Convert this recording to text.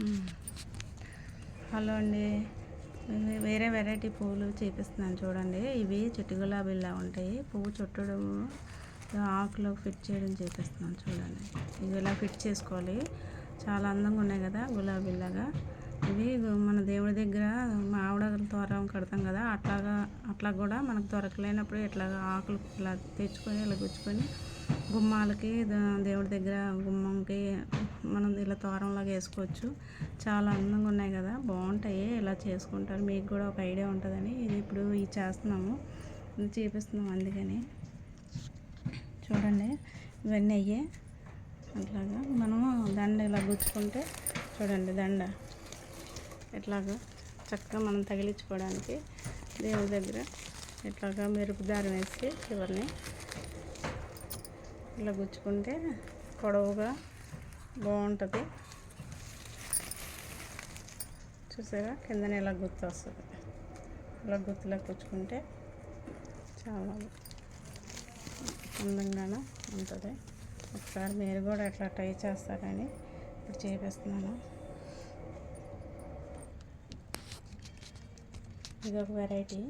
మ్మ్. Hello అండి, వేరే variety పువ్వులు చూపిస్తున్నాను చూడండి. ఇవి చిట్టి గులాబీలా ఉంటాయి. పువ్వు చుట్టడం ఆకులో ఫిట్ చేయడం చూపిస్తున్నాను చూడండి. ఇవి ఇలా ఫిట్ చేసుకోవాలి. చాలా అందంగా ఉన్నాయి కదా గులాబీలాగా. ఇవి మన దేవుడి దగ్గర మామిడ తోరణం కడతాం కదా, అట్లా కూడా మనకు దొరకలేనప్పుడు ఇట్లాగా ఆకులు ఇలా తెచ్చుకొని ఇలా గుచ్చుకొని గుమ్మాలకి దేవుడి దగ్గర గుమ్మంకి మనం ఇలా తోరణంలాగా వేసుకోవచ్చు. చాలా అందంగా ఉన్నాయి కదా, బాగుంటాయి. ఇలా చేసుకుంటారు. మీకు కూడా ఒక ఐడియా ఉంటుందని ఇది ఇప్పుడు ఇది చేస్తున్నాము, ఇది చూపిస్తున్నాము. అందుకని చూడండి, ఇవన్నీ అయ్యే అట్లాగా మనము దండ ఇలా గుచ్చుకుంటే చూడండి, దండ ఇట్లాగా చక్కగా మనం తగిలించుకోవడానికి దేవుడి దగ్గర ఇట్లాగా మెరుపు దారం వేసి చివరిని ఇలా గుచ్చుకుంటే పొడవుగా బాగుంటుంది. చూసారా, కిందనే ఇలా గుర్తు వస్తుంది. ఇలా గుర్తులా గుచ్చుకుంటే చాలా అందంగానే ఉంటుంది. ఒకసారి మీరు కూడా అట్లా ట్రై చేస్తారని ఇప్పుడు చేపిస్తున్నాను. ఇది ఒక వెరైటీ.